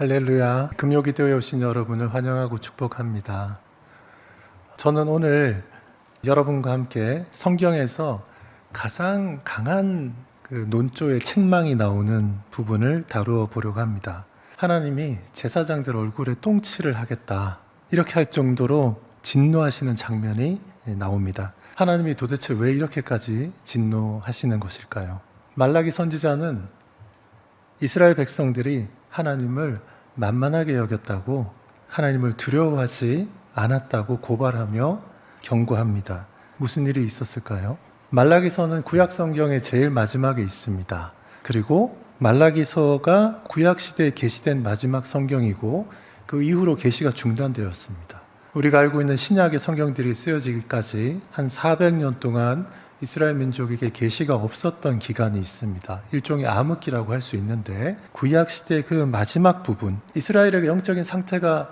할렐루야. 금요기도에 오신 여러분을 환영하고 축복합니다. 저는 오늘 여러분과 함께 성경에서 가장 강한 논조의 책망이 나오는 부분을 다루어 보려고 합니다. 하나님이 제사장들 얼굴에 똥칠을 하겠다, 이렇게 할 정도로 진노하시는 장면이 나옵니다. 하나님이 도대체 왜 이렇게까지 진노하시는 것일까요? 말라기 선지자는 이스라엘 백성들이 하나님을 만만하게 여겼다고, 하나님을 두려워하지 않았다고 고발하며 경고합니다. 무슨 일이 있었을까요? 말라기서는 구약 성경의 제일 마지막에 있습니다. 그리고 말라기서가 구약 시대에 계시된 마지막 성경이고 그 이후로 계시가 중단되었습니다. 우리가 알고 있는 신약의 성경들이 쓰여지기까지 한 400년 동안 이스라엘 민족에게 계시가 없었던 기간이 있습니다. 일종의 암흑기라고 할 수 있는데, 구약 시대의 그 마지막 부분, 이스라엘의 영적인 상태가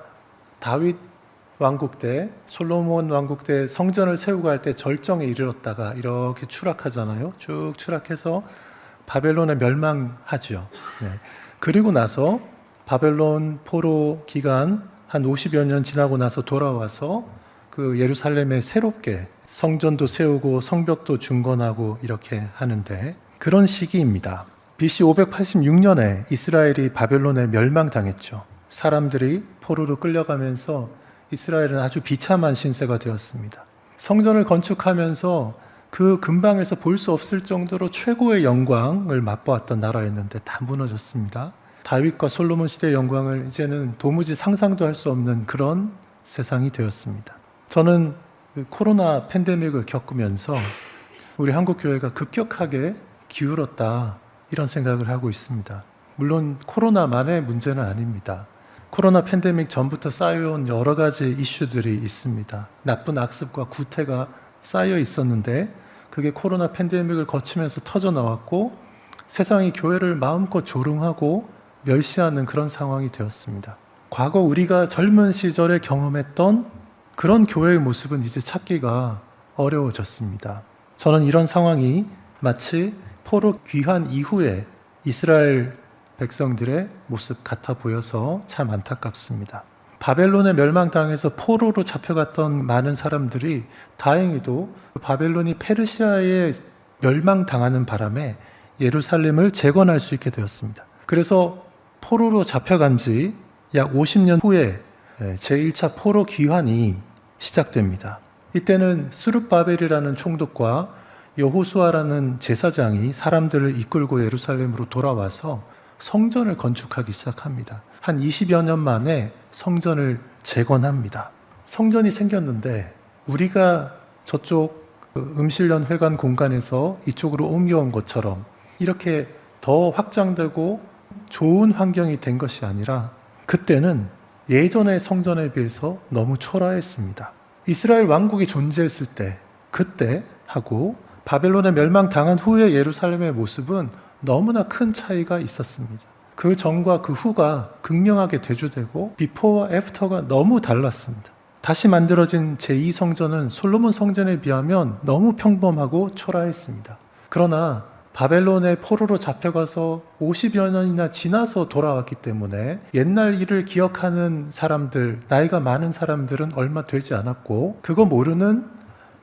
다윗 왕국 때, 솔로몬 왕국 때 성전을 세우고 할 때 절정에 이르렀다가 이렇게 추락하잖아요. 쭉 추락해서 바벨론에 멸망하죠. 그리고 나서 바벨론 포로 기간 한 50여 년 지나고 나서 돌아와서 그 예루살렘에 새롭게 성전도 세우고 성벽도 중건하고 이렇게 하는데, 그런 시기입니다. BC 586년에 이스라엘이 바벨론에 멸망당했죠. 사람들이 포로로 끌려가면서 이스라엘은 아주 비참한 신세가 되었습니다. 성전을 건축하면서 그 근방에서 볼 수 없을 정도로 최고의 영광을 맛보았던 나라였는데 다 무너졌습니다. 다윗과 솔로몬 시대의 영광을 이제는 도무지 상상도 할 수 없는 그런 세상이 되었습니다. 저는 코로나 팬데믹을 겪으면서 우리 한국교회가 급격하게 기울었다, 이런 생각을 하고 있습니다. 물론 코로나만의 문제는 아닙니다. 코로나 팬데믹 전부터 쌓여온 여러 가지 이슈들이 있습니다. 나쁜 악습과 구태가 쌓여 있었는데 그게 코로나 팬데믹을 거치면서 터져 나왔고 세상이 교회를 마음껏 조롱하고 멸시하는 그런 상황이 되었습니다. 과거 우리가 젊은 시절에 경험했던 그런 교회의 모습은 이제 찾기가 어려워졌습니다. 저는 이런 상황이 마치 포로 귀환 이후에 이스라엘 백성들의 모습 같아 보여서 참 안타깝습니다. 바벨론에 멸망당해서 포로로 잡혀갔던 많은 사람들이 다행히도 바벨론이 페르시아에 멸망당하는 바람에 예루살렘을 재건할 수 있게 되었습니다. 그래서 포로로 잡혀간 지 약 50년 후에 제1차 포로 귀환이 시작됩니다. 이때는 스룹바벨이라는 총독과 여호수아라는 제사장이 사람들을 이끌고 예루살렘으로 돌아와서 성전을 건축하기 시작합니다. 한 20여 년 만에 성전을 재건합니다. 성전이 생겼는데 우리가 저쪽 음실련 회관 공간에서 이쪽으로 옮겨온 것처럼 이렇게 더 확장되고 좋은 환경이 된 것이 아니라, 그때는 예전의 성전에 비해서 너무 초라했습니다. 이스라엘 왕국이 존재했을 때, 그때 하고 바벨론에 멸망당한 후의 예루살렘의 모습은 너무나 큰 차이가 있었습니다. 그 전과 그 후가 극명하게 대조되고 비포와 애프터가 너무 달랐습니다. 다시 만들어진 제2성전은 솔로몬 성전에 비하면 너무 평범하고 초라했습니다. 그러나 바벨론의 포로로 잡혀가서 50여 년이나 지나서 돌아왔기 때문에 옛날 일을 기억하는 사람들, 나이가 많은 사람들은 얼마 되지 않았고, 그거 모르는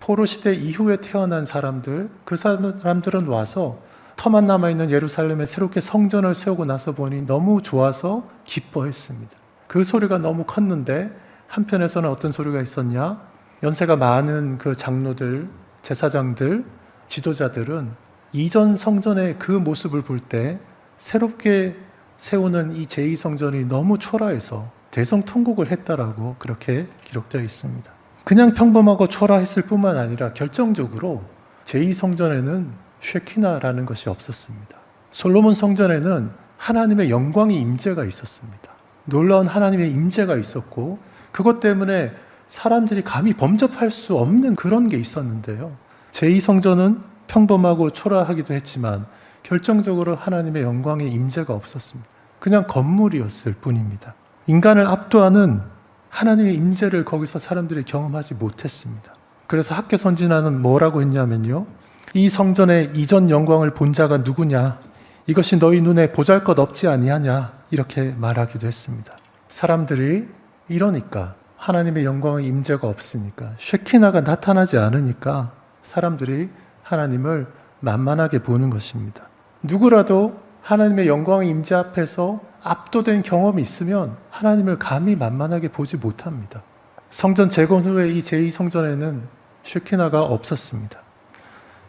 포로 시대 이후에 태어난 사람들, 그 사람들은 와서 터만 남아있는 예루살렘에 새롭게 성전을 세우고 나서 보니 너무 좋아서 기뻐했습니다. 그 소리가 너무 컸는데 한편에서는 어떤 소리가 있었냐? 연세가 많은 그 장로들, 제사장들, 지도자들은 이전 성전의 그 모습을 볼 때 새롭게 세우는 이 제2성전이 너무 초라해서 대성통곡을 했다라고 그렇게 기록되어 있습니다. 그냥 평범하고 초라했을 뿐만 아니라 결정적으로 제2성전에는 쉐키나라는 것이 없었습니다. 솔로몬 성전에는 하나님의 영광의 임재가 있었습니다. 놀라운 하나님의 임재가 있었고, 그것 때문에 사람들이 감히 범접할 수 없는 그런 게 있었는데요. 제2성전은 평범하고 초라하기도 했지만 결정적으로 하나님의 영광의 임재가 없었습니다. 그냥 건물이었을 뿐입니다. 인간을 압도하는 하나님의 임재를 거기서 사람들이 경험하지 못했습니다. 그래서 학계 선지자는 뭐라고 했냐면요, 이 성전의 이전 영광을 본 자가 누구냐? 이것이 너희 눈에 보잘것없지 아니하냐 이렇게 말하기도 했습니다. 사람들이 이러니까 하나님의 영광의 임재가 없으니까 쉐키나가 나타나지 않으니까 사람들이 하나님을 만만하게 보는 것입니다. 누구라도 하나님의 영광의 임재 앞에서 압도된 경험이 있으면 하나님을 감히 만만하게 보지 못합니다. 성전 재건 후에 이 제2성전에는 쉐키나가 없었습니다.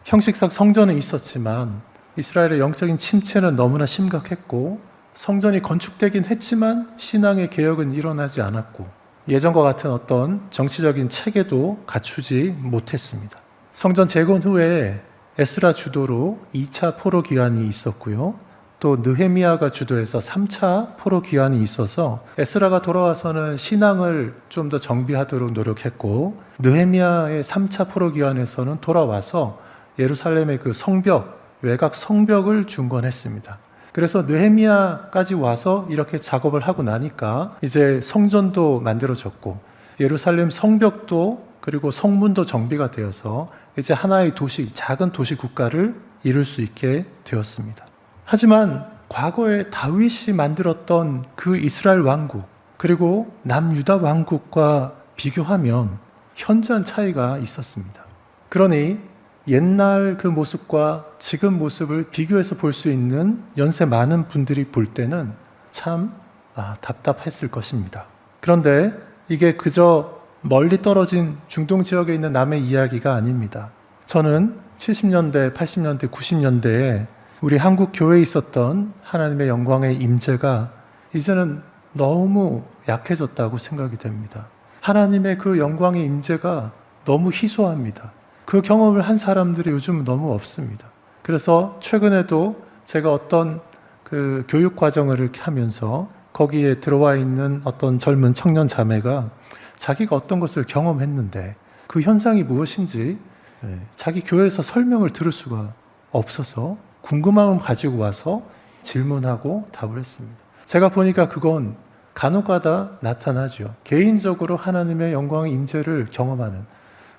형식상 성전은 있었지만 이스라엘의 영적인 침체는 너무나 심각했고 성전이 건축되긴 했지만 신앙의 개혁은 일어나지 않았고 예전과 같은 어떤 정치적인 체계도 갖추지 못했습니다. 성전 재건 후에 에스라 주도로 2차 포로 기한이 있었고요. 또 느헤미야가 주도해서 3차 포로 기한이 있어서 에스라가 돌아와서는 신앙을 좀 더 정비하도록 노력했고 느헤미야의 3차 포로 기한에서는 돌아와서 예루살렘의 그 성벽, 외곽 성벽을 중건했습니다. 그래서 느헤미야까지 와서 이렇게 작업을 하고 나니까 이제 성전도 만들어졌고 예루살렘 성벽도 그리고 성문도 정비가 되어서 이제 하나의 도시, 작은 도시 국가를 이룰 수 있게 되었습니다. 하지만 과거에 다윗이 만들었던 그 이스라엘 왕국 그리고 남유다 왕국과 비교하면 현저한 차이가 있었습니다. 그러니 옛날 그 모습과 지금 모습을 비교해서 볼 수 있는 연세 많은 분들이 볼 때는 참 답답했을 것입니다. 그런데 이게 그저 멀리 떨어진 중동 지역에 있는 남의 이야기가 아닙니다. 저는 70년대, 80년대, 90년대에 우리 한국 교회에 있었던 하나님의 영광의 임재가 이제는 너무 약해졌다고 생각이 됩니다. 하나님의 그 영광의 임재가 너무 희소합니다. 그 경험을 한 사람들이 요즘 너무 없습니다. 그래서 최근에도 제가 어떤 그 교육 과정을 이렇게 하면서 거기에 들어와 있는 어떤 젊은 청년 자매가 자기가 어떤 것을 경험했는데 그 현상이 무엇인지 자기 교회에서 설명을 들을 수가 없어서 궁금함을 가지고 와서 질문하고 답을 했습니다. 제가 보니까 그건 간혹가다 나타나죠. 개인적으로 하나님의 영광의 임재를 경험하는.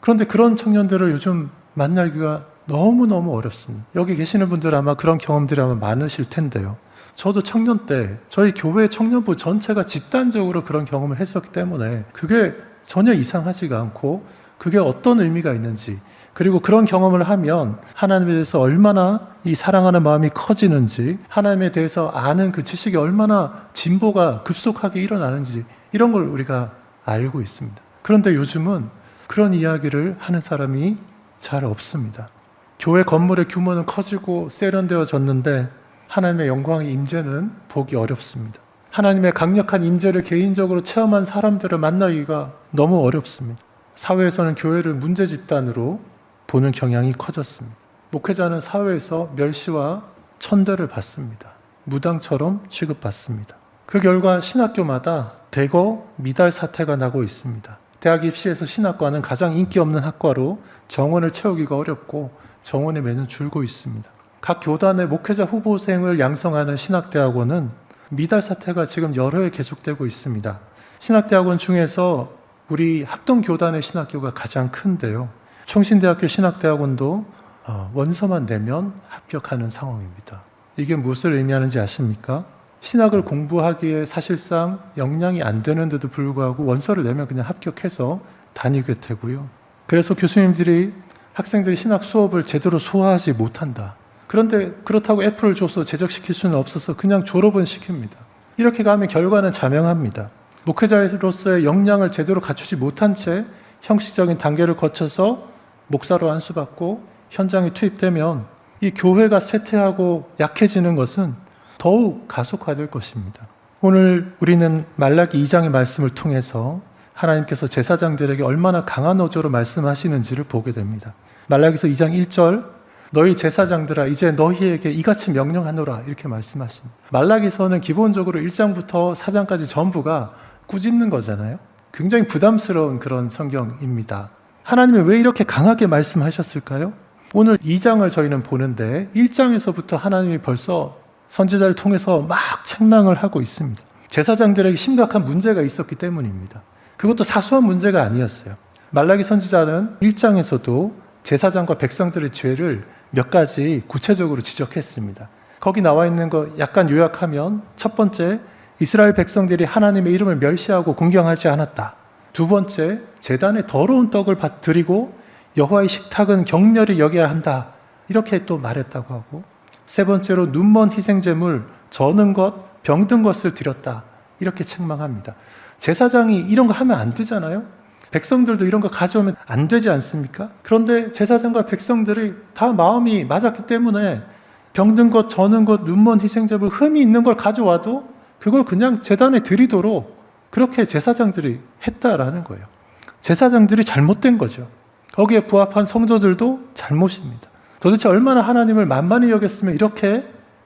그런데 그런 청년들을 요즘 만나기가 너무너무 어렵습니다. 여기 계시는 분들 아마 그런 경험들이 아마 많으실 텐데요. 저도 청년 때 저희 교회 청년부 전체가 집단적으로 그런 경험을 했었기 때문에 그게 전혀 이상하지가 않고 그게 어떤 의미가 있는지 그리고 그런 경험을 하면 하나님에 대해서 얼마나 이 사랑하는 마음이 커지는지 하나님에 대해서 아는 그 지식이 얼마나 진보가 급속하게 일어나는지 이런 걸 우리가 알고 있습니다. 그런데 요즘은 그런 이야기를 하는 사람이 잘 없습니다. 교회 건물의 규모는 커지고 세련되어졌는데 하나님의 영광의 임재는 보기 어렵습니다. 하나님의 강력한 임재를 개인적으로 체험한 사람들을 만나기가 너무 어렵습니다. 사회에서는 교회를 문제 집단으로 보는 경향이 커졌습니다. 목회자는 사회에서 멸시와 천대를 받습니다. 무당처럼 취급받습니다. 그 결과 신학교마다 대거 미달 사태가 나고 있습니다. 대학 입시에서 신학과는 가장 인기 없는 학과로 정원을 채우기가 어렵고 정원이 매년 줄고 있습니다. 각 교단의 목회자 후보생을 양성하는 신학대학원은 미달 사태가 지금 여러 해 계속되고 있습니다. 신학대학원 중에서 우리 합동교단의 신학교가 가장 큰데요. 총신대학교 신학대학원도 원서만 내면 합격하는 상황입니다. 이게 무엇을 의미하는지 아십니까? 신학을 공부하기에 사실상 역량이 안 되는데도 불구하고 원서를 내면 그냥 합격해서 다니게 되고요. 그래서 교수님들이 학생들이 신학 수업을 제대로 소화하지 못한다. 그런데 그렇다고 F를 줘서 제적시킬 수는 없어서 그냥 졸업은 시킵니다. 이렇게 가면 결과는 자명합니다. 목회자로서의 역량을 제대로 갖추지 못한 채 형식적인 단계를 거쳐서 목사로 안수받고 현장에 투입되면 이 교회가 쇠퇴하고 약해지는 것은 더욱 가속화될 것입니다. 오늘 우리는 말라기 2장의 말씀을 통해서 하나님께서 제사장들에게 얼마나 강한 어조로 말씀하시는지를 보게 됩니다. 말라기서 2장 1절 너희 제사장들아 이제 너희에게 이같이 명령하노라 이렇게 말씀하십니다. 말라기서는 기본적으로 1장부터 4장까지 전부가 꾸짖는 거잖아요. 굉장히 부담스러운 그런 성경입니다. 하나님이 왜 이렇게 강하게 말씀하셨을까요? 오늘 2장을 저희는 보는데 1장에서부터 하나님이 벌써 선지자를 통해서 막 책망을 하고 있습니다. 제사장들에게 심각한 문제가 있었기 때문입니다. 그것도 사소한 문제가 아니었어요. 말라기 선지자는 1장에서도 제사장과 백성들의 죄를 몇 가지 구체적으로 지적했습니다. 거기 나와 있는 거 약간 요약하면 첫 번째, 이스라엘 백성들이 하나님의 이름을 멸시하고 공경하지 않았다. 두 번째, 제단에 더러운 떡을 드리고 여호와의 식탁은 경멸히 여겨야 한다. 이렇게 또 말했다고 하고, 세 번째로 눈먼 희생제물, 저는 것, 병든 것을 드렸다. 이렇게 책망합니다. 제사장이 이런 거 하면 안 되잖아요. 백성들도 이런 거 가져오면 안 되지 않습니까? 그런데 제사장과 백성들이 다 마음이 맞았기 때문에 병든 것, 저는 것, 눈먼 희생제물, 흠이 있는 걸 가져와도 그걸 그냥 제단에 드리도록 그렇게 제사장들이 했다라는 거예요. 제사장들이 잘못된 거죠. 거기에 부합한 성도들도 잘못입니다. 도대체 얼마나 하나님을 만만히 여겼으면 이렇게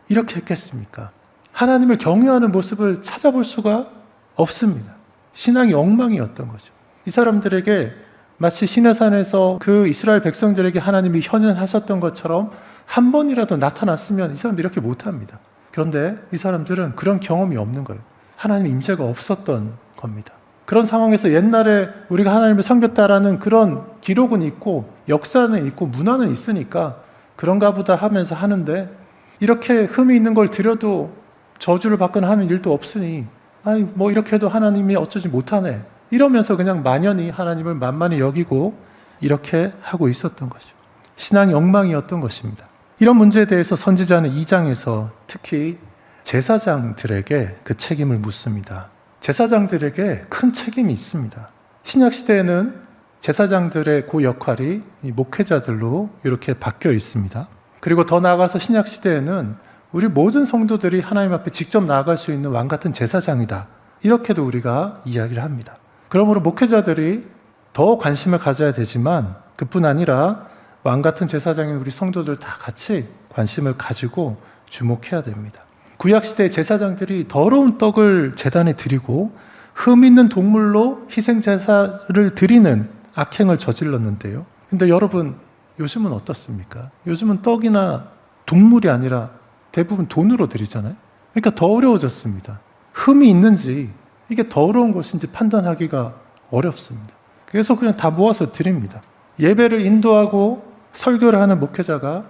했겠습니까? 하나님을 경외하는 모습을 찾아볼 수가 없습니다. 신앙이 엉망이었던 거죠. 이 사람들에게 마치 시내산에서 그 이스라엘 백성들에게 하나님이 현현하셨던 것처럼 한 번이라도 나타났으면 이 사람들이 이렇게 못합니다. 그런데 이 사람들은 그런 경험이 없는 거예요. 하나님의 임재가 없었던 겁니다. 그런 상황에서 옛날에 우리가 하나님을 섬겼다라는 그런 기록은 있고 역사는 있고 문화는 있으니까 그런가 보다 하면서 하는데, 이렇게 흠이 있는 걸 드려도 저주를 받거나 하는 일도 없으니 아니 뭐 이렇게 해도 하나님이 어쩌지 못하네, 이러면서 그냥 만연히 하나님을 만만히 여기고 이렇게 하고 있었던 거죠. 신앙이 엉망이었던 것입니다. 이런 문제에 대해서 선지자는 2장에서 특히 제사장들에게 그 책임을 묻습니다. 제사장들에게 큰 책임이 있습니다. 신약시대에는 제사장들의 그 역할이 이 목회자들로 이렇게 바뀌어 있습니다. 그리고 더 나아가서 신약시대에는 우리 모든 성도들이 하나님 앞에 직접 나아갈 수 있는 왕같은 제사장이다, 이렇게도 우리가 이야기를 합니다. 그러므로 목회자들이 더 관심을 가져야 되지만 그뿐 아니라 왕같은 제사장인 우리 성도들 다 같이 관심을 가지고 주목해야 됩니다. 구약시대의 제사장들이 더러운 떡을 제단에 드리고 흠 있는 동물로 희생제사를 드리는 악행을 저질렀는데요. 근데 여러분, 요즘은 어떻습니까? 요즘은 떡이나 동물이 아니라 대부분 돈으로 드리잖아요. 그러니까 더 어려워졌습니다. 흠이 있는지 이게 더러운 것인지 판단하기가 어렵습니다. 그래서 그냥 다 모아서 드립니다. 예배를 인도하고 설교를 하는 목회자가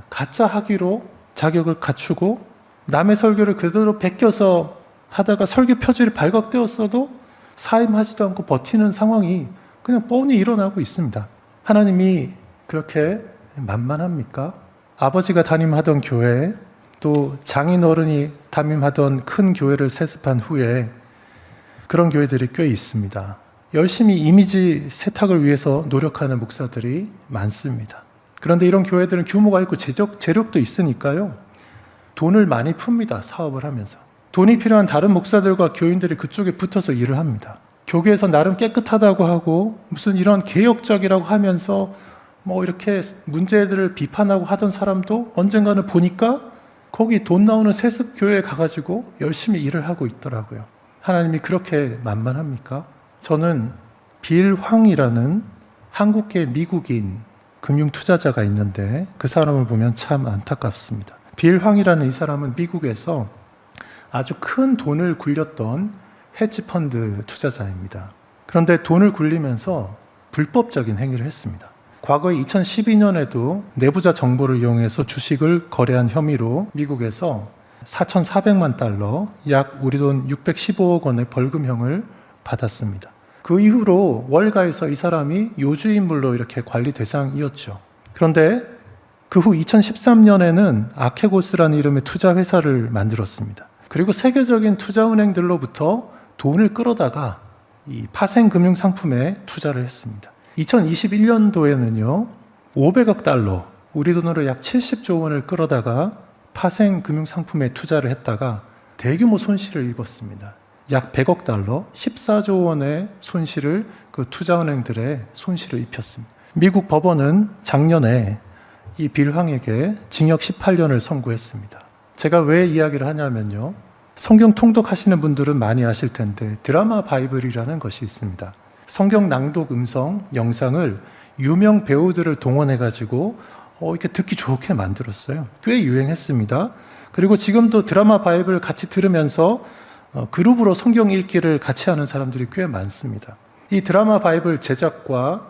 가짜 하기로 자격을 갖추고 남의 설교를 그대로 베껴서 하다가 설교 표지를 발각되었어도 사임하지도 않고 버티는 상황이 그냥 뻔히 일어나고 있습니다. 하나님이 그렇게 만만합니까? 아버지가 담임하던 교회, 또 장인어른이 담임하던 큰 교회를 세습한 후에 그런 교회들이 꽤 있습니다. 열심히 이미지 세탁을 위해서 노력하는 목사들이 많습니다. 그런데 이런 교회들은 규모가 있고 재력도 있으니까요, 돈을 많이 풉니다. 사업을 하면서. 돈이 필요한 다른 목사들과 교인들이 그쪽에 붙어서 일을 합니다. 교계에서 나름 깨끗하다고 하고 무슨 이런 개혁적이라고 하면서 뭐 이렇게 문제들을 비판하고 하던 사람도 언젠가는 보니까 거기 돈 나오는 세습교회에 가가지고 열심히 일을 하고 있더라고요. 하나님이 그렇게 만만합니까? 저는 빌 황이라는 한국계 미국인 금융투자자가 있는데 그 사람을 보면 참 안타깝습니다. 빌 황이라는 이 사람은 미국에서 아주 큰 돈을 굴렸던 헤지펀드 투자자입니다. 그런데 돈을 굴리면서 불법적인 행위를 했습니다. 과거에 2012년에도 내부자 정보를 이용해서 주식을 거래한 혐의로 미국에서 4,400만 달러, 약 우리 돈 615억 원의 벌금형을 받았습니다. 그 이후로 월가에서 이 사람이 요주인물로 이렇게 관리 대상이었죠. 그런데 그 후 2013년에는 아케고스라는 이름의 투자 회사를 만들었습니다. 그리고 세계적인 투자은행들로부터 돈을 끌어다가 이 파생 금융 상품에 투자를 했습니다. 2021년도에는요, 500억 달러, 우리 돈으로 약 70조 원을 끌어다가 파생 금융 상품에 투자를 했다가 대규모 손실을 입었습니다. 약 100억 달러, 14조 원의 손실을 그 투자은행들의 손실을 입혔습니다. 미국 법원은 작년에 이 빌황에게 징역 18년을 선고했습니다. 제가 왜 이야기를 하냐면요, 성경 통독하시는 분들은 많이 아실 텐데 드라마 바이블이라는 것이 있습니다. 성경 낭독 음성 영상을 유명 배우들을 동원해가지고 이렇게 듣기 좋게 만들었어요. 꽤 유행했습니다. 그리고 지금도 드라마 바이블 같이 들으면서 그룹으로 성경 읽기를 같이 하는 사람들이 꽤 많습니다. 이 드라마 바이블 제작과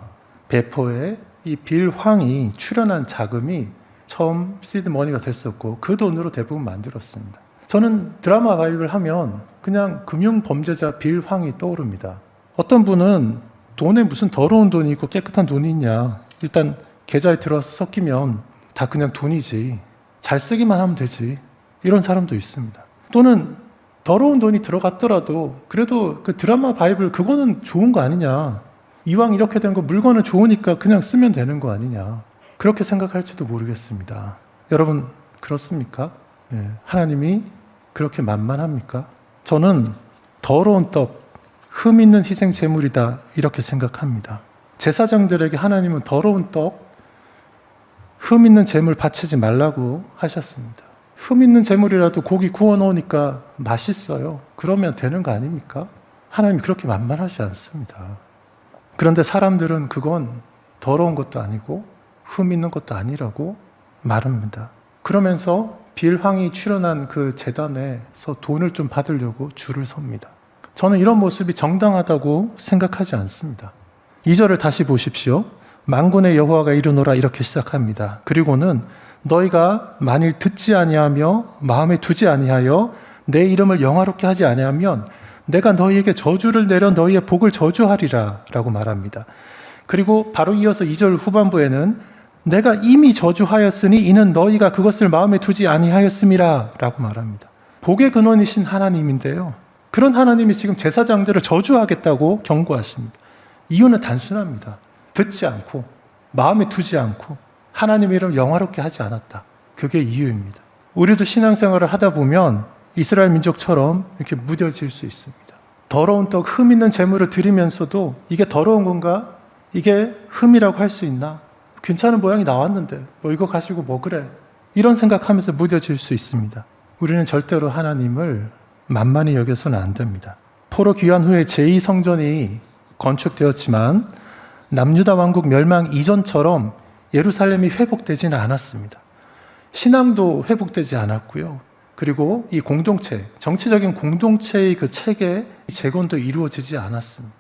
배포에 이 빌 황이 출연한 자금이 처음 시드 머니가 됐었고 그 돈으로 대부분 만들었습니다. 저는 드라마 바이블 하면 그냥 금융 범죄자 빌 황이 떠오릅니다. 어떤 분은 돈에 무슨 더러운 돈이 있고 깨끗한 돈이 있냐. 일단 계좌에 들어와서 섞이면 다 그냥 돈이지. 잘 쓰기만 하면 되지. 이런 사람도 있습니다. 또는 더러운 돈이 들어갔더라도 그래도 그 드라마 바이블 그거는 좋은 거 아니냐. 이왕 이렇게 된 거 물건은 좋으니까 그냥 쓰면 되는 거 아니냐. 그렇게 생각할지도 모르겠습니다. 여러분 그렇습니까? 네. 하나님이 그렇게 만만합니까? 저는 더러운 떡, 흠 있는 희생 제물이다 이렇게 생각합니다. 제사장들에게 하나님은 더러운 떡, 흠 있는 제물 바치지 말라고 하셨습니다. 흠 있는 제물이라도 고기 구워 놓으니까 맛있어요. 그러면 되는 거 아닙니까? 하나님이 그렇게 만만하지 않습니다. 그런데 사람들은 그건 더러운 것도 아니고 흠 있는 것도 아니라고 말합니다. 그러면서 빌황이 출연한 그 제단에서 돈을 좀 받으려고 줄을 섭니다. 저는 이런 모습이 정당하다고 생각하지 않습니다. 2절을 다시 보십시오. 만군의 여호와가 이르노라 이렇게 시작합니다. 그리고는 너희가 만일 듣지 아니하며 마음에 두지 아니하여 내 이름을 영화롭게 하지 아니하면 내가 너희에게 저주를 내려 너희의 복을 저주하리라 라고 말합니다. 그리고 바로 이어서 2절 후반부에는 내가 이미 저주하였으니 이는 너희가 그것을 마음에 두지 아니하였음이라 라고 말합니다. 복의 근원이신 하나님인데요. 그런 하나님이 지금 제사장들을 저주하겠다고 경고하십니다. 이유는 단순합니다. 듣지 않고 마음에 두지 않고 하나님 이름 영화롭게 하지 않았다. 그게 이유입니다. 우리도 신앙생활을 하다 보면 이스라엘 민족처럼 이렇게 무뎌질 수 있습니다. 더러운 떡, 흠 있는 제물을 드리면서도 이게 더러운 건가? 이게 흠이라고 할 수 있나? 괜찮은 모양이 나왔는데 뭐 이거 가지고 뭐 그래? 이런 생각하면서 무뎌질 수 있습니다. 우리는 절대로 하나님을 만만히 여겨서는 안 됩니다. 포로 귀환 후에 제2성전이 건축되었지만 남유다 왕국 멸망 이전처럼 예루살렘이 회복되지는 않았습니다. 신앙도 회복되지 않았고요. 그리고 이 공동체, 정치적인 공동체의 그 체계 재건도 이루어지지 않았습니다.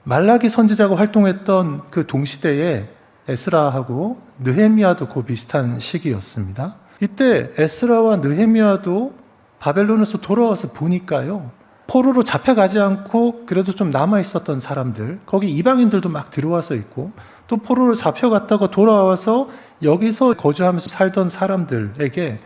말라기 선지자가 활동했던 그 동시대에 에스라하고 느헤미야도 그 비슷한 시기였습니다. 이때 에스라와 느헤미야도 바벨론에서 돌아와서 보니까요. 포로로 잡혀가지 않고 그래도 좀 남아있었던 사람들, 거기 이방인들도 막 들어와서 있고 또 포로로 잡혀갔다가 돌아와서 여기서 거주하면서 살던 사람들에게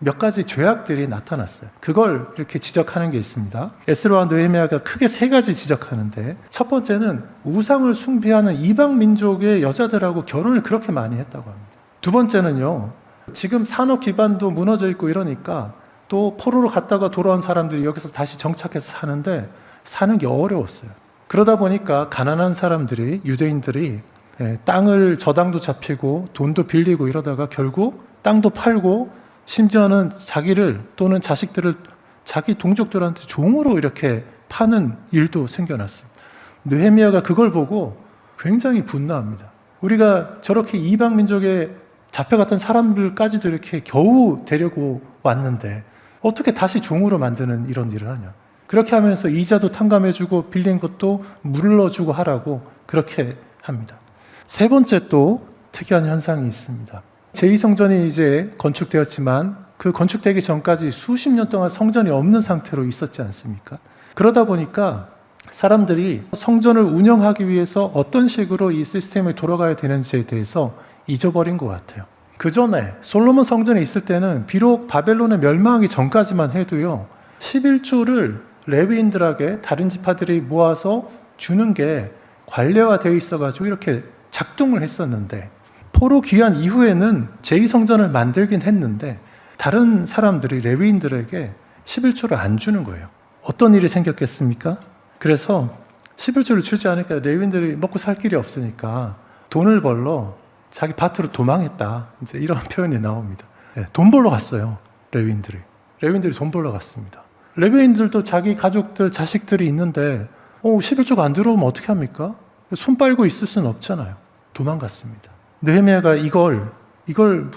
몇 가지 죄악들이 나타났어요. 그걸 이렇게 지적하는 게 있습니다. 에스라와 느헤미야가 크게 세 가지 지적하는데 첫 번째는 우상을 숭배하는 이방 민족의 여자들하고 결혼을 그렇게 많이 했다고 합니다. 두 번째는요. 지금 산업 기반도 무너져 있고 이러니까 또 포로로 갔다가 돌아온 사람들이 여기서 다시 정착해서 사는데 사는 게 어려웠어요. 그러다 보니까 가난한 사람들이 유대인들이 땅을 저당도 잡히고 돈도 빌리고 이러다가 결국 땅도 팔고 심지어는 자기를 또는 자식들을 자기 동족들한테 종으로 이렇게 파는 일도 생겨났습니다. 느헤미야가 그걸 보고 굉장히 분노합니다. 우리가 저렇게 이방 민족에 잡혀갔던 사람들까지도 이렇게 겨우 데리고 왔는데 어떻게 다시 종으로 만드는 이런 일을 하냐. 그렇게 하면서 이자도 탕감해주고 빌린 것도 물러주고 하라고 그렇게 합니다. 세 번째 또 특이한 현상이 있습니다. 제2성전이 이제 건축되었지만 그 건축되기 전까지 수십 년 동안 성전이 없는 상태로 있었지 않습니까? 그러다 보니까 사람들이 성전을 운영하기 위해서 어떤 식으로 이 시스템이 돌아가야 되는지에 대해서 잊어버린 것 같아요. 그 전에 솔로몬 성전에 있을 때는 비록 바벨론의 멸망하기 전까지만 해도요. 11조를 레위인들에게 다른 지파들이 모아서 주는 게 관례화되어 있어가지고 이렇게 작동을 했었는데 포로 귀환 이후에는 제2성전을 만들긴 했는데 다른 사람들이 레위인들에게 11조를 안 주는 거예요. 어떤 일이 생겼겠습니까? 그래서 11조를 주지 않으니까 레위인들이 먹고 살 길이 없으니까 돈을 벌러 자기 밭으로 도망했다. 이제 이런 표현이 나옵니다. 네, 돈 벌러 갔어요. 레위인들이 돈 벌러 갔습니다. 레위인들도 자기 가족들, 자식들이 있는데 11조가 안 들어오면 어떻게 합니까? 손 빨고 있을 수는 없잖아요. 도망갔습니다. 느헤미야가 이걸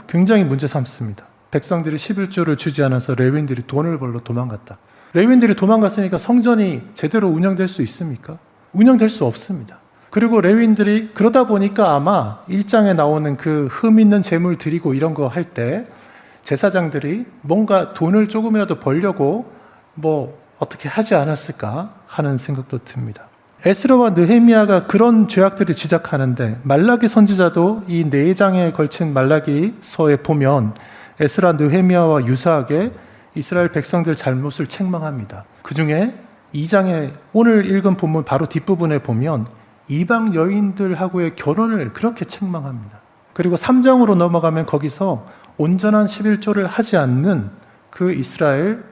굉장히 문제 삼습니다. 백성들이 11조를 주지 않아서 레위인들이 돈을 벌러 도망갔다. 레위인들이 도망갔으니까 성전이 제대로 운영될 수 있습니까? 운영될 수 없습니다. 그리고 레위인들이 그러다 보니까 아마 1장에 나오는 그 흠 있는 재물 드리고 이런 거 할 때 제사장들이 뭔가 돈을 조금이라도 벌려고 뭐 어떻게 하지 않았을까 하는 생각도 듭니다. 에스라와 느헤미야가 그런 죄악들을 지적하는데 말라기 선지자도 이 4장에 걸친 말라기서에 보면 에스라 느헤미야와 유사하게 이스라엘 백성들 잘못을 책망합니다. 그 중에 2장에 오늘 읽은 본문 바로 뒷부분에 보면 이방 여인들하고의 결혼을 그렇게 책망합니다. 그리고 3장으로 넘어가면 거기서 온전한 11조를 하지 않는 그 이스라엘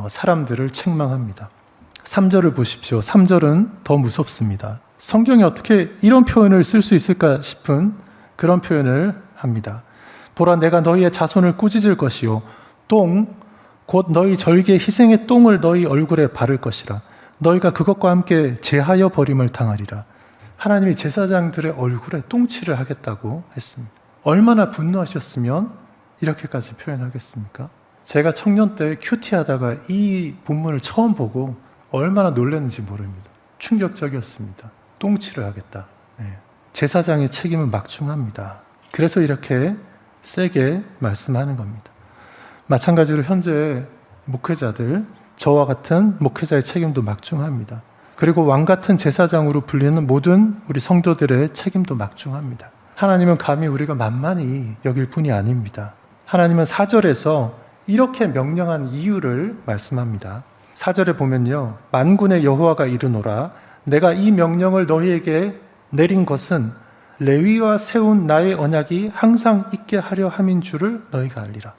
사람들을 책망합니다. 3절을 보십시오. 3절은 더 무섭습니다. 성경에 어떻게 이런 표현을 쓸 수 있을까 싶은 그런 표현을 합니다. 보라, 내가 너희의 자손을 꾸짖을 것이요 똥 곧 너희 절기의 희생의 똥을 너희 얼굴에 바를 것이라. 너희가 그것과 함께 제하여 버림을 당하리라. 하나님이 제사장들의 얼굴에 똥칠을 하겠다고 했습니다. 얼마나 분노하셨으면 이렇게까지 표현하겠습니까? 제가 청년 때 큐티하다가 이 본문을 처음 보고 얼마나 놀랐는지 모릅니다. 충격적이었습니다. 똥칠을 하겠다. 제사장의 책임은 막중합니다. 그래서 이렇게 세게 말씀하는 겁니다. 마찬가지로 현재 목회자들, 저와 같은 목회자의 책임도 막중합니다. 그리고 왕 같은 제사장으로 불리는 모든 우리 성도들의 책임도 막중합니다. 하나님은 감히 우리가 만만히 여길 뿐이 아닙니다. 하나님은 4절에서 이렇게 명령한 이유를 말씀합니다. 4절에 보면요, 만군의 여호와가 이르노라 내가 이 명령을 너희에게 내린 것은 레위와 세운 나의 언약이 항상 있게 하려 함인 줄을 너희가 알리라.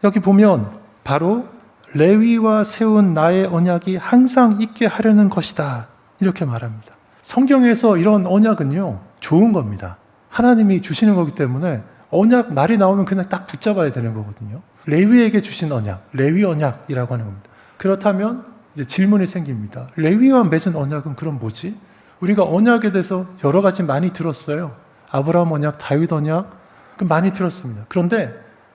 여기 보면 바로 레위와 세운 나의 언약이 항상 있게 하려는 것이다 이렇게 말합니다. 성경에서 이런 언약은요 좋은 겁니다. 하나님이 주시는 거기 때문에 언약 말이 나오면 그냥 딱 붙잡아야 되는 거거든요. 레위에게 주신 언약, 레위 언약이라고 하는 겁니다. 그렇다면 이제 질문이 생깁니다. 레위와 맺은 언약은 그럼 뭐지? 우리가 언약에 대해서 여러 가지 많이 들었어요. 아브라함 언약, 다윗 언약 많이 들었습니다. 그런데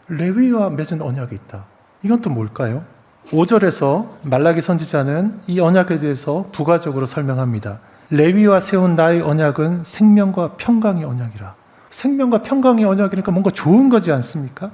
레위와 맺은 언약이 있다. 이건 또 뭘까요? 5절에서 말라기 선지자는 이 언약에 대해서 부가적으로 설명합니다. 레위와 세운 나의 언약은 생명과 평강의 언약이라. 생명과 평강의 언약이니까 뭔가 좋은 거지 않습니까?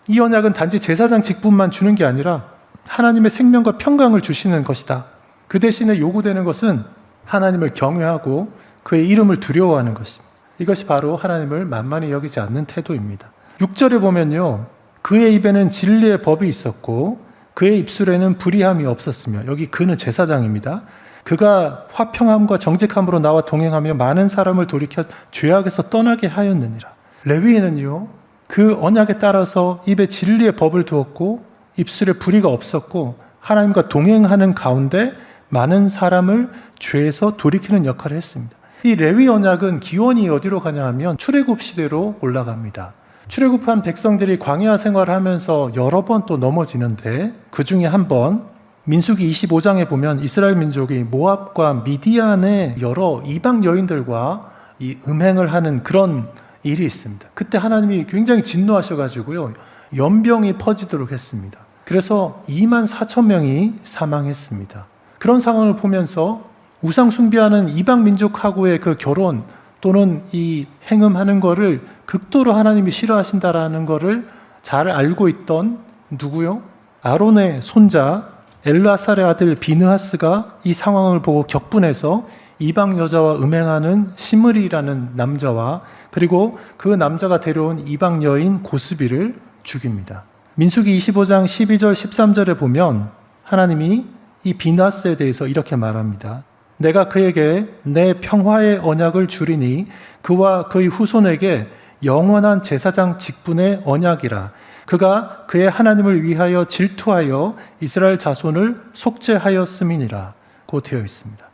이 언약은 단지 제사장 직분만 주는 게 아니라 하나님의 생명과 평강을 주시는 것이다. 그 대신에 요구되는 것은 하나님을 경외하고 그의 이름을 두려워하는 것입니다. 이것이 바로 하나님을 만만히 여기지 않는 태도입니다. 6절에 보면요, 그의 입에는 진리의 법이 있었고 그의 입술에는 불의함이 없었으며, 여기 그는 제사장입니다. 그가 화평함과 정직함으로 나와 동행하며 많은 사람을 돌이켜 죄악에서 떠나게 하였느니라. 레위인은요, 그 언약에 따라서 입에 진리의 법을 두었고 입술에 불의가 없었고 하나님과 동행하는 가운데 많은 사람을 죄에서 돌이키는 역할을 했습니다. 이 레위 언약은 기원이 어디로 가냐 하면 출애굽 시대로 올라갑니다. 출애굽한 백성들이 광야 생활을 하면서 여러 번 또 넘어지는데 그 중에 한 번 민수기 25장에 보면 이스라엘 민족이 모압과 미디안의 여러 이방 여인들과 이 음행을 하는 그런 일이 있습니다. 그때 하나님이 굉장히 진노하셔가지고요, 연병이 퍼지도록 했습니다. 그래서 24,000명이 사망했습니다. 그런 상황을 보면서 우상 숭배하는 이방 민족하고의 그 결혼 또는 이 행음하는 거를 극도로 하나님이 싫어하신다라는 거를 잘 알고 있던 누구요? 아론의 손자 엘르아살의 아들 비느하스가 이 상황을 보고 격분해서 이방 여자와 음행하는 시므리라는 남자와 그리고 그 남자가 데려온 이방 여인 고스비를 죽입니다. 민수기 25장 12절 13절에 보면 하나님이 이 비느하스에 대해서 이렇게 말합니다. 내가 그에게 내 평화의 언약을 주리니 그와 그의 후손에게 영원한 제사장 직분의 언약이라. 그가 그의 하나님을 위하여 질투하여 이스라엘 자손을 속죄하였음이니라 고 되어 있습니다.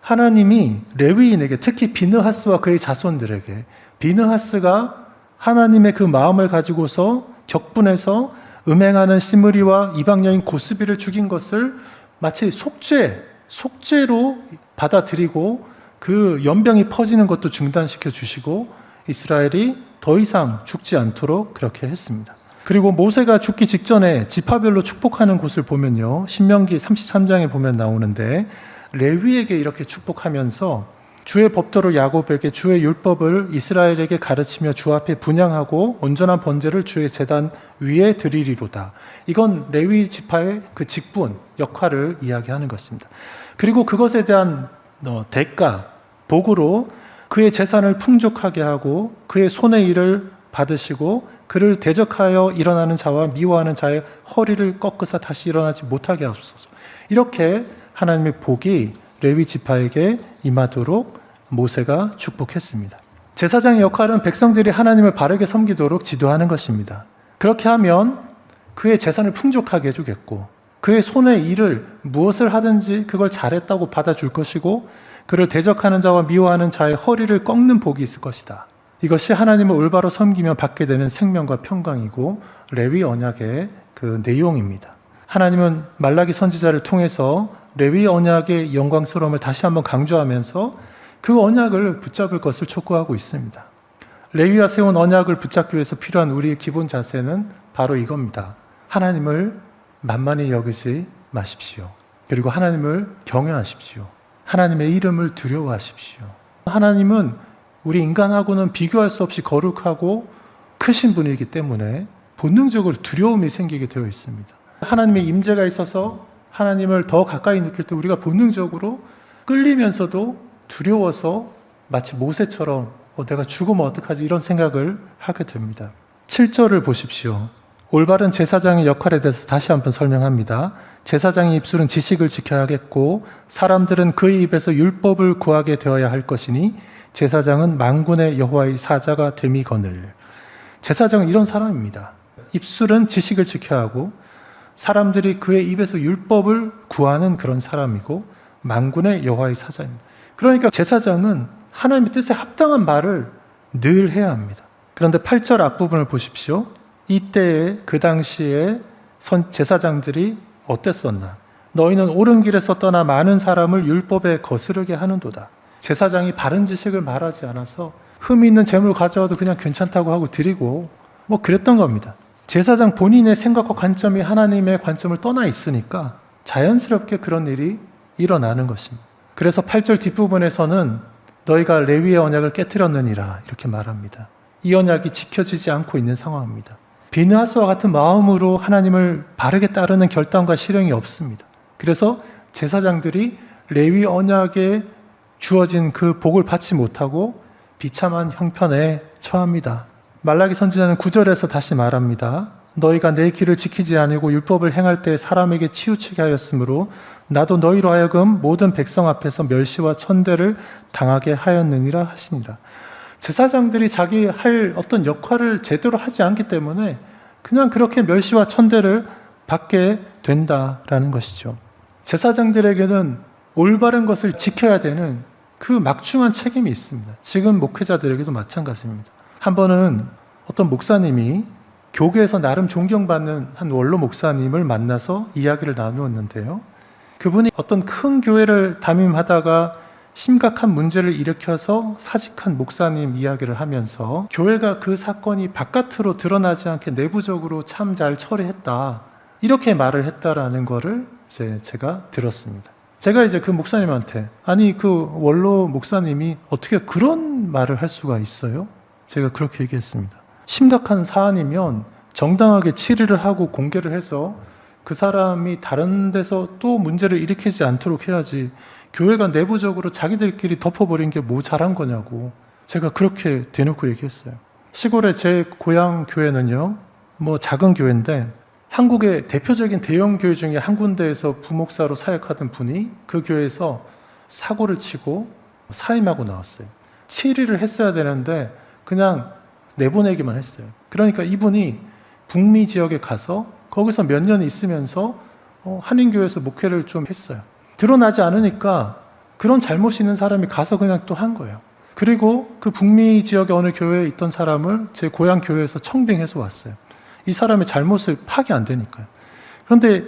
하나님이 레위인에게, 특히 비느하스와 그의 자손들에게, 비느하스가 하나님의 그 마음을 가지고서 격분해서 음행하는 시므리와 이방 여인 고스비를 죽인 것을 마치 속죄로 받아들이고 그 연병이 퍼지는 것도 중단시켜 주시고 이스라엘이 더 이상 죽지 않도록 그렇게 했습니다. 그리고 모세가 죽기 직전에 지파별로 축복하는 곳을 보면요, 신명기 33장에 보면 나오는데 레위에게 이렇게 축복하면서 주의 법도를 야곱에게 주의 율법을 이스라엘에게 가르치며 주 앞에 분향하고 온전한 번제를 주의 제단 위에 드리리로다. 이건 레위 지파의 그 직분, 역할을 이야기하는 것입니다. 그리고 그것에 대한 대가, 복으로 그의 재산을 풍족하게 하고 그의 손의 일을 받으시고 그를 대적하여 일어나는 자와 미워하는 자의 허리를 꺾으사 다시 일어나지 못하게 하옵소서. 이렇게 하나님의 복이 레위 지파에게 임하도록 모세가 축복했습니다. 제사장의 역할은 백성들이 하나님을 바르게 섬기도록 지도하는 것입니다. 그렇게 하면 그의 재산을 풍족하게 해주겠고 그의 손의 일을 무엇을 하든지 그걸 잘했다고 받아줄 것이고 그를 대적하는 자와 미워하는 자의 허리를 꺾는 복이 있을 것이다. 이것이 하나님을 올바로 섬기며 받게 되는 생명과 평강이고 레위 언약의 그 내용입니다. 하나님은 말라기 선지자를 통해서 레위 언약의 영광스러움을 다시 한번 강조하면서 그 언약을 붙잡을 것을 촉구하고 있습니다. 레위가 세운 언약을 붙잡기 위해서 필요한 우리의 기본 자세는 바로 이겁니다. 하나님을 만만히 여기지 마십시오. 그리고 하나님을 경외하십시오. 하나님의 이름을 두려워하십시오. 하나님은 우리 인간하고는 비교할 수 없이 거룩하고 크신 분이기 때문에 본능적으로 두려움이 생기게 되어 있습니다. 하나님의 임재가 있어서 하나님을 더 가까이 느낄 때 우리가 본능적으로 끌리면서도 두려워서 마치 모세처럼 내가 죽으면 어떡하지 이런 생각을 하게 됩니다. 7절을 보십시오. 올바른 제사장의 역할에 대해서 다시 한번 설명합니다. 제사장의 입술은 지식을 지켜야겠고 사람들은 그의 입에서 율법을 구하게 되어야 할 것이니 제사장은 만군의 여호와의 사자가 됨이거늘. 제사장은 이런 사람입니다. 입술은 지식을 지켜야 하고 사람들이 그의 입에서 율법을 구하는 그런 사람이고 만군의 여호와의 사자입니다. 그러니까 제사장은 하나님의 뜻에 합당한 말을 늘 해야 합니다. 그런데 8절 앞부분을 보십시오. 이때에 그 당시에 제사장들이 어땠었나? 너희는 옳은 길에서 떠나 많은 사람을 율법에 거스르게 하는도다. 제사장이 바른 지식을 말하지 않아서 흠이 있는 재물 가져와도 그냥 괜찮다고 하고 드리고 그랬던 겁니다. 제사장 본인의 생각과 관점이 하나님의 관점을 떠나 있으니까 자연스럽게 그런 일이 일어나는 것입니다. 그래서 8절 뒷부분에서는 너희가 레위의 언약을 깨뜨렸느니라 이렇게 말합니다. 이 언약이 지켜지지 않고 있는 상황입니다. 비느하스와 같은 마음으로 하나님을 바르게 따르는 결단과 실행이 없습니다. 그래서 제사장들이 레위 언약에 주어진 그 복을 받지 못하고 비참한 형편에 처합니다. 말라기 선지자는 9절에서 다시 말합니다. 너희가 내 길을 지키지 아니고 율법을 행할 때 사람에게 치우치게 하였으므로 나도 너희로 하여금 모든 백성 앞에서 멸시와 천대를 당하게 하였느니라 하시니라. 제사장들이 자기 할 어떤 역할을 제대로 하지 않기 때문에 그냥 그렇게 멸시와 천대를 받게 된다라는 것이죠. 제사장들에게는 올바른 것을 지켜야 되는 그 막중한 책임이 있습니다. 지금 목회자들에게도 마찬가지입니다. 한 번은 어떤 목사님이 교계에서 나름 존경받는 한 원로 목사님을 만나서 이야기를 나누었는데요. 그분이 어떤 큰 교회를 담임하다가 심각한 문제를 일으켜서 사직한 목사님 이야기를 하면서 교회가 그 사건이 바깥으로 드러나지 않게 내부적으로 참 잘 처리했다. 이렇게 말을 했다라는 거를 제가 들었습니다. 제가 그 목사님한테 아니 그 원로 목사님이 어떻게 그런 말을 할 수가 있어요? 제가 그렇게 얘기했습니다. 심각한 사안이면 정당하게 치리를 하고 공개를 해서 그 사람이 다른 데서 또 문제를 일으키지 않도록 해야지 교회가 내부적으로 자기들끼리 덮어버린 게 뭐 잘한 거냐고 제가 그렇게 대놓고 얘기했어요. 시골의 제 고향 교회는요, 작은 교회인데 한국의 대표적인 대형 교회 중에 한 군데에서 부목사로 사역하던 분이 그 교회에서 사고를 치고 사임하고 나왔어요. 치리를 했어야 되는데 그냥 내보내기만 했어요. 그러니까 이분이 북미 지역에 가서 거기서 몇 년 있으면서 한인교회에서 목회를 좀 했어요. 드러나지 않으니까 그런 잘못이 있는 사람이 가서 그냥 또 한 거예요. 그리고 그 북미 지역의 어느 교회에 있던 사람을 제 고향 교회에서 청빙해서 왔어요. 이 사람의 잘못을 파악이 안 되니까요. 그런데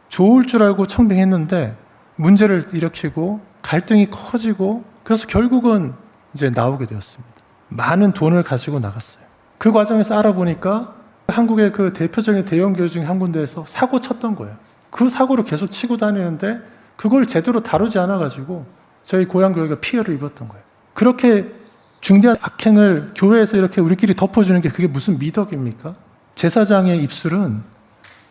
좋을 줄 알고 청빙했는데 문제를 일으키고 갈등이 커지고 그래서 결국은 이제 나오게 되었습니다. 많은 돈을 가지고 나갔어요. 그 과정에서 알아보니까 한국의 그 대표적인 대형 교회 중에 한 군데에서 사고 쳤던 거예요. 그 사고를 계속 치고 다니는데 그걸 제대로 다루지 않아가지고 저희 고향 교회가 피해를 입었던 거예요. 그렇게 중대한 악행을 교회에서 이렇게 우리끼리 덮어주는 게 그게 무슨 미덕입니까? 제사장의 입술은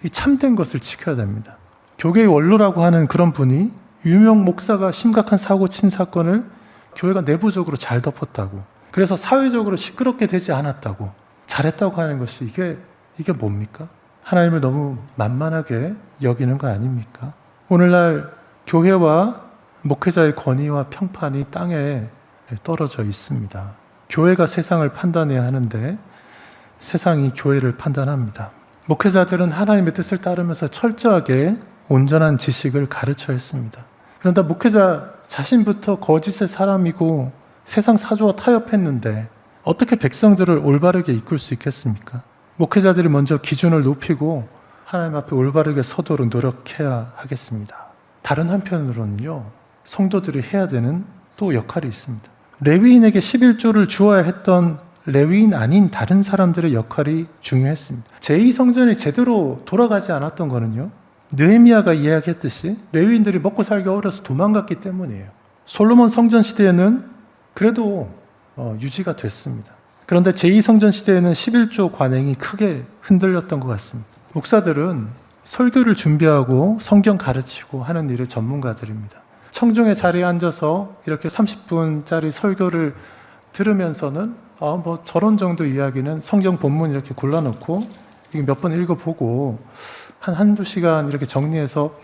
이 참된 것을 지켜야 됩니다. 교계의 원로라고 하는 그런 분이 유명 목사가 심각한 사고 친 사건을 교회가 내부적으로 잘 덮었다고, 그래서 사회적으로 시끄럽게 되지 않았다고, 잘했다고 하는 것이 이게 뭡니까? 하나님을 너무 만만하게 여기는 거 아닙니까? 오늘날 교회와 목회자의 권위와 평판이 땅에 떨어져 있습니다. 교회가 세상을 판단해야 하는데 세상이 교회를 판단합니다. 목회자들은 하나님의 뜻을 따르면서 철저하게 온전한 지식을 가르쳐야 했습니다. 그런데 목회자 자신부터 거짓의 사람이고 세상 사조와 타협했는데 어떻게 백성들을 올바르게 이끌 수 있겠습니까? 목회자들이 먼저 기준을 높이고 하나님 앞에 올바르게 서도록 노력해야 하겠습니다. 다른 한편으로는요, 성도들이 해야 되는 또 역할이 있습니다. 레위인에게 11조를 주어야 했던 레위인 아닌 다른 사람들의 역할이 중요했습니다. 제2성전이 제대로 돌아가지 않았던 거는요, 느헤미야가 이야기했듯이 레위인들이 먹고 살기 어려서 도망갔기 때문이에요. 솔로몬 성전 시대에는 그래도 유지가 됐습니다. 그런데 제2성전 시대에는 11조 관행이 크게 흔들렸던 것 같습니다. 목사들은 설교를 준비하고 성경 가르치고 하는 일의 전문가들입니다. 청중의 자리에 앉아서 이렇게 30분짜리 설교를 들으면서는 뭐 저런 정도 이야기는 성경 본문 이렇게 골라놓고 몇 번 읽어보고 한두 시간 이렇게 정리해서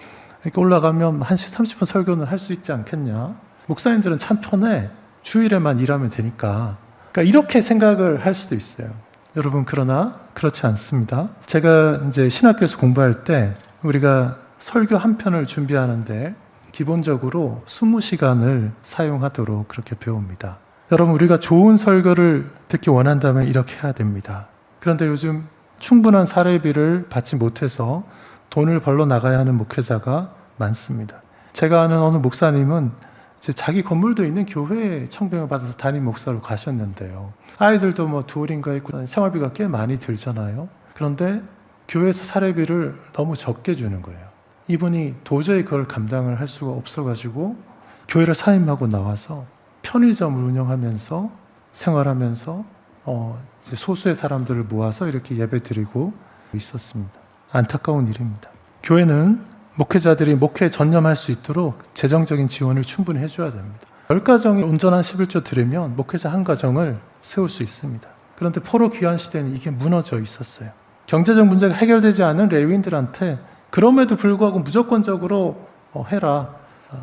이렇게 올라가면 1시 30분 설교는 할 수 있지 않겠냐. 목사님들은 참 편해. 주일에만 일하면 되니까. 그러니까 이렇게 생각을 할 수도 있어요. 여러분, 그러나 그렇지 않습니다. 제가 이제 신학교에서 공부할 때 우리가 설교 한 편을 준비하는데 기본적으로 20시간을 사용하도록 그렇게 배웁니다. 여러분, 우리가 좋은 설교를 듣기 원한다면 이렇게 해야 됩니다. 그런데 요즘 충분한 사례비를 받지 못해서 돈을 벌러 나가야 하는 목회자가 많습니다. 제가 아는 어느 목사님은 이제 자기 건물도 있는 교회에 청빙을 받아서 담임 목사로 가셨는데요. 아이들도 뭐 둘인가 있고 생활비가 꽤 많이 들잖아요. 그런데 교회에서 사례비를 너무 적게 주는 거예요. 이분이 도저히 그걸 감당을 할 수가 없어가지고 교회를 사임하고 나와서 편의점을 운영하면서 생활하면서 이제 소수의 사람들을 모아서 이렇게 예배드리고 있었습니다. 안타까운 일입니다. 교회는 목회자들이 목회에 전념할 수 있도록 재정적인 지원을 충분히 해줘야 됩니다. 10가정이 온전한 11조 들으면 목회자 한 가정을 세울 수 있습니다. 그런데 포로 귀환 시대는 이게 무너져 있었어요. 경제적 문제가 해결되지 않은 레위인들한테 그럼에도 불구하고 무조건적으로 해라,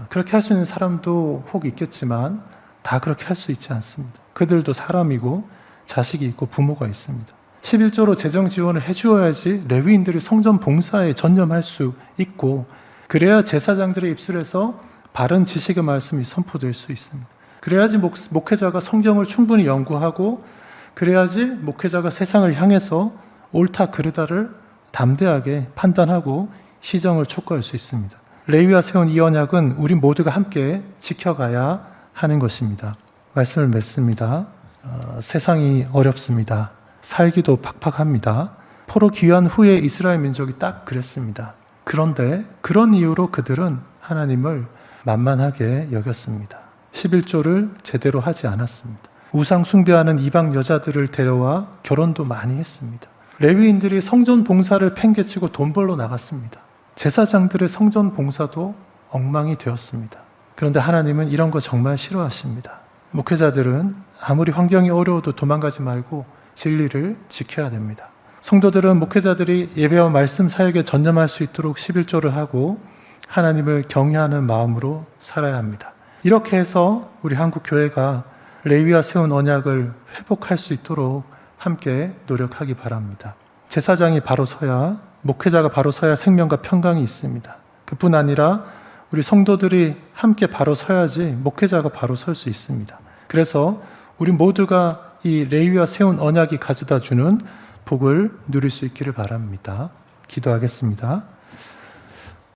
그렇게 할 수 있는 사람도 혹 있겠지만 다 그렇게 할 수 있지 않습니다. 그들도 사람이고 자식이 있고 부모가 있습니다. 11조로 재정 지원을 해주어야지 레위인들이 성전 봉사에 전념할 수 있고, 그래야 제사장들의 입술에서 바른 지식의 말씀이 선포될 수 있습니다. 그래야지 목회자가 성경을 충분히 연구하고, 그래야지 목회자가 세상을 향해서 옳다 그르다를 담대하게 판단하고 시정을 촉구할 수 있습니다. 레위가 세운 이 언약은 우리 모두가 함께 지켜가야 하는 것입니다. 말씀을 맺습니다. 세상이 어렵습니다. 살기도 팍팍합니다. 포로 귀환 후에 이스라엘 민족이 딱 그랬습니다. 그런데 그런 이유로 그들은 하나님을 만만하게 여겼습니다. 11조를 제대로 하지 않았습니다. 우상 숭배하는 이방 여자들을 데려와 결혼도 많이 했습니다. 레위인들이 성전 봉사를 팽개치고 돈 벌러 나갔습니다. 제사장들의 성전 봉사도 엉망이 되었습니다. 그런데 하나님은 이런 거 정말 싫어하십니다. 목회자들은 아무리 환경이 어려워도 도망가지 말고 진리를 지켜야 됩니다. 성도들은 목회자들이 예배와 말씀 사역에 전념할 수 있도록 11조를 하고 하나님을 경외하는 마음으로 살아야 합니다. 이렇게 해서 우리 한국 교회가 레위가 세운 언약을 회복할 수 있도록 함께 노력하기 바랍니다. 제사장이 바로 서야, 목회자가 바로 서야 생명과 평강이 있습니다. 그뿐 아니라 우리 성도들이 함께 바로 서야지 목회자가 바로 설 수 있습니다. 그래서 우리 모두가 이 레위가 세운 언약이 가져다 주는 복을 누릴 수 있기를 바랍니다. 기도하겠습니다.